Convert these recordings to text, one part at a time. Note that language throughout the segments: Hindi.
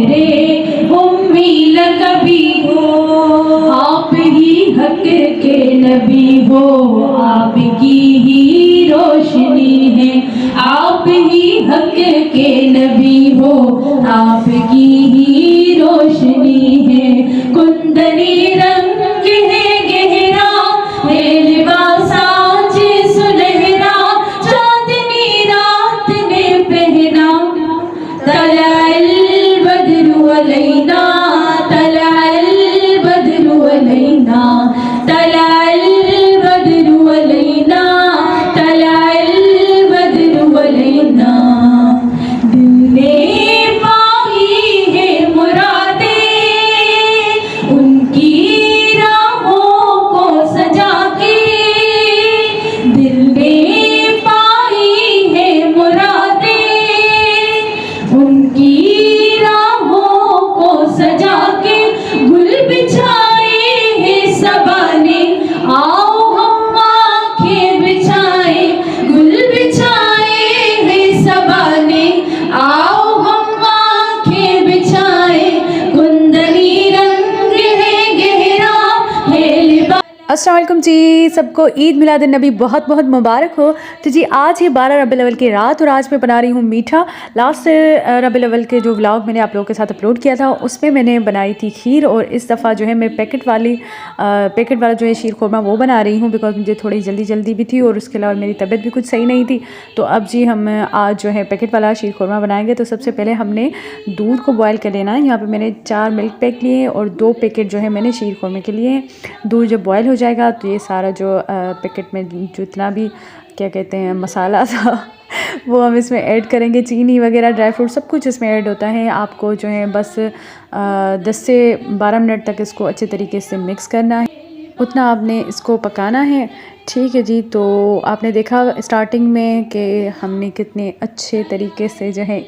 मेरे उम्मी लकबी हो, आप ही हक के नबी हो, आपकी ही रोशनी है, आप ही हक के नबी हो, आपकी ही रोशनी है। कुंदनी रंग है गहरा, है लिबास आज सुनहरा, चांदनी रात ने पहना, तलअल बद्रु अलैना, तलअल बद्रु अलैना, तलअल बद्रु अलैना, तलअल बद्रु अलैना। दिल ने पाई है मुरादें उनकी राहों को सजा के, दिल ने पाई है मुरादें उनकी राहों को सजा के, गुल बिछाए हैं सबा ने, आओ हम आंखें बिछाए, गुल बिछाए हैं सबा ने, आओ हम आंखें बिछाए, कुंदनी रंग है गहरा, है लिबास। अस्सलाम वालेकुम जी, सबको ईद मिलाद नबी बहुत बहुत मुबारक हो। तो जी आज है 12 रबीउल अव्वल की रात और आज मैं बना रही हूँ मीठा। लास्ट रबीउल अव्वल के जो व्लॉग मैंने आप लोगों के साथ अपलोड किया था उसमें मैंने बनाई थी खीर, और इस दफ़ा जो है मैं पैकेट वाला जो है शीर खुरमा वो बना रही हूँ, बिकॉज मुझे थोड़ी जल्दी भी थी और उसके अलावा मेरी तबीयत भी कुछ सही नहीं थी। तो अब जी हम आज जो है पैकेट वाला शीर खुरमा बनाएंगे। तो सबसे पहले हमने दूध को बॉयल कर लेना है। यहाँ पर मैंने 4 मिल्क पैक लिए और 2 पैकेट जो है मैंने शीर खुरमे के लिए हैं। दूध जब बॉयल हो जाएगा तो ये सारा जो पैकेट में जितना भी क्या कहते हैं मसाला था वो हम इसमें ऐड करेंगे। चीनी वगैरह ड्राई फ्रूट सब कुछ इसमें ऐड होता है। आपको जो है बस 10 से 12 मिनट तक इसको अच्छे तरीके से मिक्स करना है, उतना आपने इसको पकाना है। ठीक है जी। तो आपने देखा स्टार्टिंग में कि हमने कितने अच्छे तरीके से जो है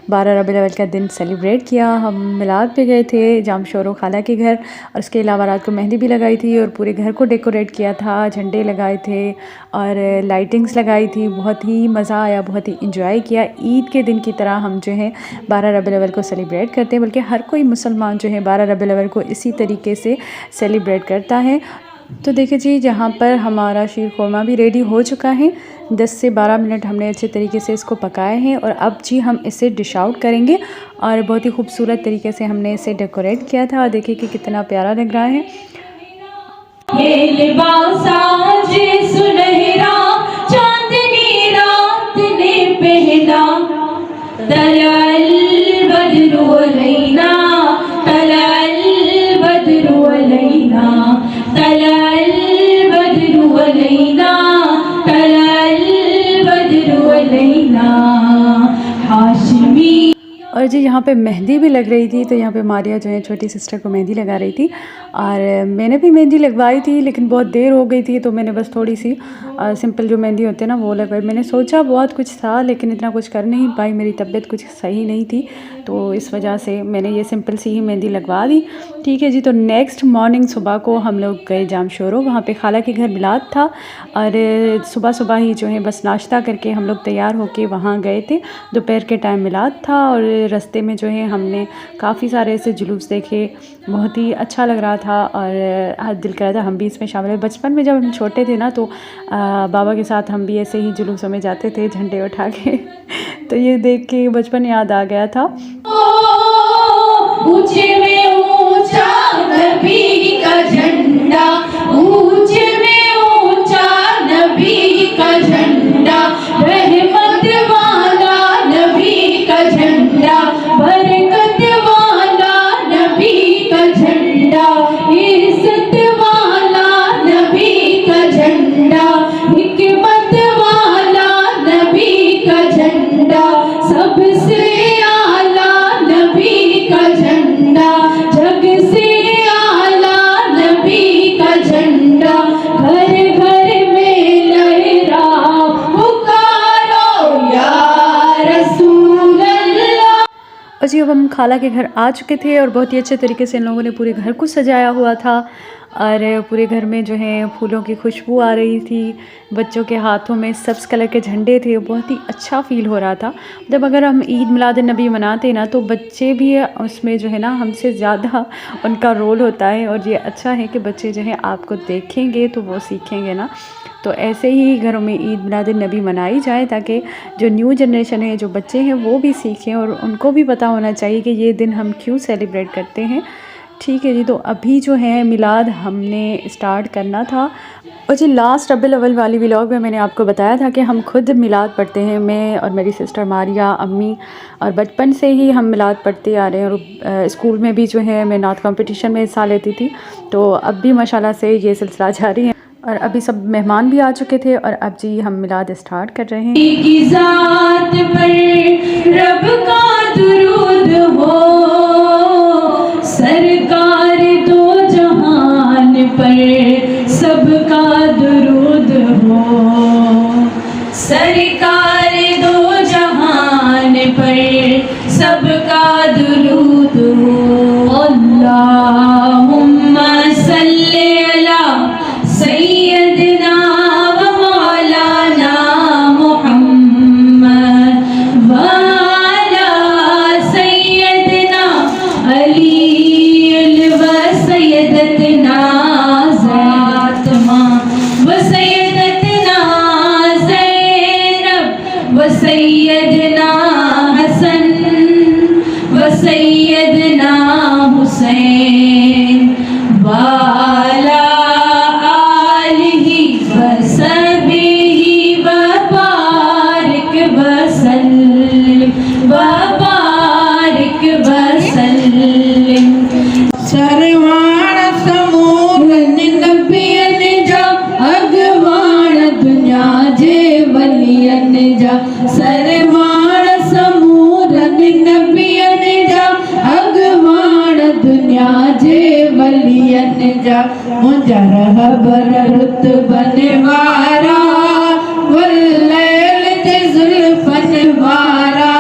12 रबीउल अव्वल का दिन सेलिब्रेट किया। हम मिलाद पे गए थे जामशोरो खाला के घर, और उसके अलावा रात को मेहंदी भी लगाई थी और पूरे घर को डेकोरेट किया था, झंडे लगाए थे और लाइटिंग्स लगाई थी। बहुत ही मज़ा आया, बहुत ही इंजॉय किया। ईद के दिन की तरह हम जो है 12 रबीउल अव्वल को सेलिब्रेट करते हैं, बल्कि हर कोई मुसलमान जो है 12 रबीउल अव्वल को इसी तरीके से सेलिब्रेट करता है। तो देखिए जी जहाँ पर हमारा शीर खुरमा भी रेडी हो चुका है। 10 से 12 मिनट हमने अच्छे तरीके से इसको पकाए हैं और अब जी हम इसे डिश आउट करेंगे, और बहुत ही खूबसूरत तरीके से हमने इसे डेकोरेट किया था। देखिए कि कितना प्यारा लग रहा है। ये लिबास आज सुनहरा, चांदनी रात ने पहना, तलअल बद्रु अलैना, तलअल बद्रु अलैना, तलअल बद्रु अलैना, तलअल बद्रु अलैना। हाशमी। और जी यहाँ पे मेहंदी भी लग रही थी। तो यहाँ पे मारिया जो है छोटी सिस्टर को मेहंदी लगा रही थी, और मैंने भी मेहंदी लगवाई थी लेकिन बहुत देर हो गई थी, तो मैंने बस थोड़ी सी सिंपल जो मेहंदी होती है ना वो लगवाई। मैंने सोचा बहुत कुछ था लेकिन इतना कुछ कर नहीं पाई, मेरी तबीयत कुछ सही नहीं थी, तो इस वजह से मैंने ये सिंपल सी ही मेहंदी लगवा दी। ठीक है जी। तो नेक्स्ट मॉर्निंग सुबह को हम लोग गए जामशोरो, वहाँ पे खाला के घर मिलाद था, और सुबह ही जो है बस नाश्ता करके हम लोग तैयार होके वहाँ गए थे। दोपहर के टाइम मिलाद था और रास्ते में जो है हमने काफ़ी सारे ऐसे जुलूस देखे, बहुत ही अच्छा लग रहा था और दिल कर रहा था हम भी इसमें शामिल हुए। बचपन में जब हम छोटे थे ना तो बाबा के साथ हम भी ऐसे ही जुलूसों में जाते थे झंडे उठा के तो ये देख के बचपन याद आ गया था। ऊंचे में ऊंचा नबी का झंडा, ऊंचे में ऊंचा नबी का झंडा, रहमत वाला नबी का झंडा, बरकत वाला नबी का झंडा, इज्जत वाला नबी का झंडा, हिकमत वाला नबी का झंडा, सबसे आला नबी का झंडा, जग से आला नबी का झंडा, घर घर में लहरा पुकारो या रसूल अल्लाह। और जी अब हम खाला के घर आ चुके थे और बहुत ही अच्छे तरीके से इन लोगों ने पूरे घर को सजाया हुआ था, और पूरे घर में जो है फूलों की खुशबू आ रही थी, बच्चों के हाथों में सब्ज़ कलर के झंडे थे, बहुत ही अच्छा फ़ील हो रहा था। जब अगर हम ईद मिलाद-उन-नबी मनाते ना तो बच्चे भी उसमें जो है ना हमसे ज़्यादा उनका रोल होता है, और ये अच्छा है कि बच्चे जो है आपको देखेंगे तो वो सीखेंगे ना। तो ऐसे ही घरों में ईद मिलाद-उन-नबी मनाई जाए ताकि जो न्यू जनरेशन है, जो बच्चे हैं वो भी सीखें और उनको भी पता होना चाहिए कि ये दिन हम क्यों सेलिब्रेट करते हैं। ठीक है जी, तो अभी जो है मिलाद हमने स्टार्ट करना था। और जी लास्ट रबीउल अव्वल वाली व्लॉग में मैंने आपको बताया था कि हम खुद मिलाद पढ़ते हैं, मैं और मेरी सिस्टर मारिया, अम्मी, और बचपन से ही हम मिलाद पढ़ते आ रहे हैं। और स्कूल में भी जो है मैं नात कंपटीशन में हिस्सा लेती थी, तो अब भी माशाल्लाह से ये सिलसिला जारी है। और अभी सब मेहमान भी आ चुके थे और अब जी हम मिलाद स्टार्ट कर रहे हैं। की ज़ात पर रब का दुरूद हो, सरकार दो जहान पर सबका दुरूद हो, सरकार दो जहान पर सबका दुरूद हो। अल्लाहुम्मा सल्ली अला सैयदना व मौलाना मुहम्मद व अला सैयदना अली व सैयदतना ज़ातमा व सैयदतना ज़ैनब व सैयदना हसन व सैयदना हुसैन वाला सरवाण समूरन नबियन जा अगवाण दुनिया जे वलियन जा, सरवाण समूरन नबियन जा अगवाण दुनिया जे वलियन जा, मुंहिंजा रहबर रुतबन वारा वल्लैल जे ज़ुल्फ़न वारा,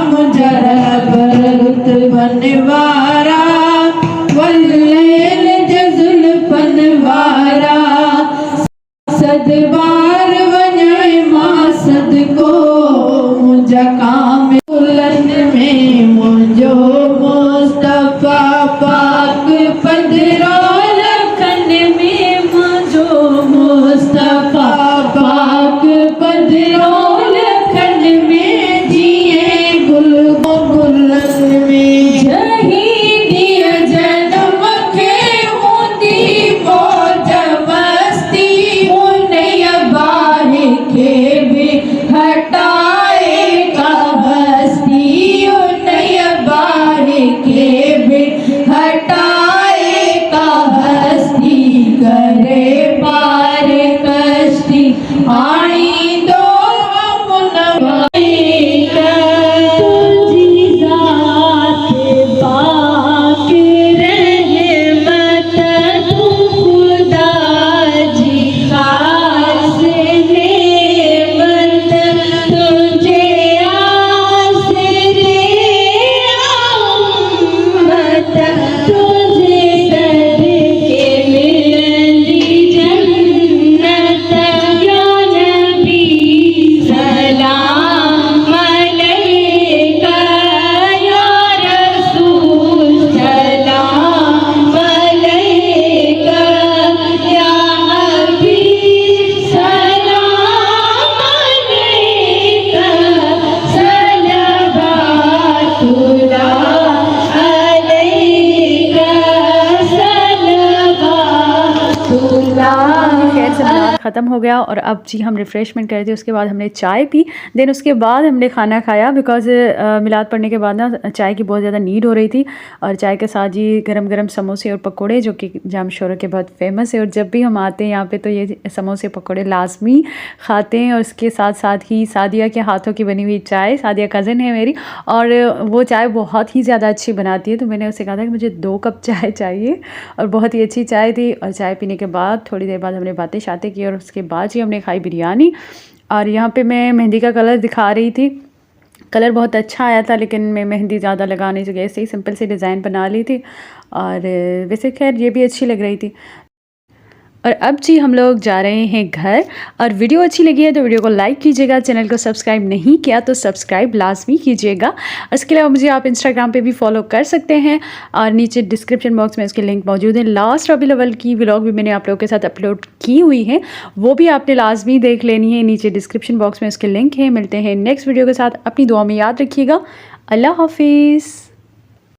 मुंहिंजा रहबर रुतबन वारा वल्लैल जे ज़ुल्फ़न वारा, सदबार वञाए मां सदको मुंहिंजा कामिलन में मुंहिंजो मुस्तफ़ा पाक पधरो लखन में मुंहिंजो मुस्तफ़ा पाक पधरो लखन में, जीअं गुल गुलन में शहीदीअ जनम खे हूंदी मौज मस्ती, उन्हीअ बाहि खे बि हटाए का हस्ती, उन्हीअ बाहि खे बि हटाए का हस्ती, करे पार कश्ती आणींदो अमुन तुझी ज़ात पाक रहमत तू खुदा जी खास नेमत, तुझे आसरे उम्मत, तुझे सदके मिलंदी जन्नत, या नबी सलाम अलैका, या रसूल सलाम अलैका, या हबीब सलाम अलैका, सलवातुल्लाह अलैका, सलवातुल्लाह। खैर से मिलाद ख़त्म हो गया और अब जी हम रिफ़्रेशमेंट करे थे, उसके बाद हमने चाय पी, देन उसके बाद हमने खाना खाया। बिकॉज़ मिलाद पढ़ने के बाद ना चाय की बहुत ज़्यादा नीड हो रही थी, और चाय के साथ जी गरम गरम समोसे और पकोड़े जो कि जाम शोरों के बहुत फेमस है, और जब भी हम आते हैं यहाँ पे तो ये समोसे पकोड़े लाजमी खाते हैं। और उसके साथ साथ ही सादिया के हाथों की बनी हुई चाय, सादिया कज़न है मेरी, और वो चाय बहुत ही ज़्यादा अच्छी बनाती है, तो मैंने उससे कहा था कि मुझे 2 कप चाय चाहिए, और बहुत ही अच्छी चाय थी। और चाय पीने के बाद थोड़ी देर बाद हमने बातें शातें की, और उसके बाद ही हमने खाई बिरयानी। और यहाँ पे मैं मेहंदी का कलर दिखा रही थी, कलर बहुत अच्छा आया था, लेकिन मैं मेहंदी ज़्यादा लगाने से ऐसे ही सिंपल सी डिज़ाइन बना ली थी। और वैसे खैर ये भी अच्छी लग रही थी। और अब जी हम लोग जा रहे हैं घर। और वीडियो अच्छी लगी है तो वीडियो को लाइक कीजिएगा, चैनल को सब्सक्राइब नहीं किया तो सब्सक्राइब लाजमी कीजिएगा। और इसके अलावा मुझे आप इंस्टाग्राम पे भी फॉलो कर सकते हैं, और नीचे डिस्क्रिप्शन बॉक्स में इसके लिंक मौजूद है। लास्ट रबीउल अव्वल की व्लॉग भी मैंने आप लोगों के साथ अपलोड की हुई है, वो भी आपने लाजमी देख लेनी है। नीचे डिस्क्रिप्शन बॉक्स में इसके लिंक है। मिलते हैं नेक्स्ट वीडियो के साथ। अपनी दुआ में याद रखिएगा। अल्लाह हाफिज़।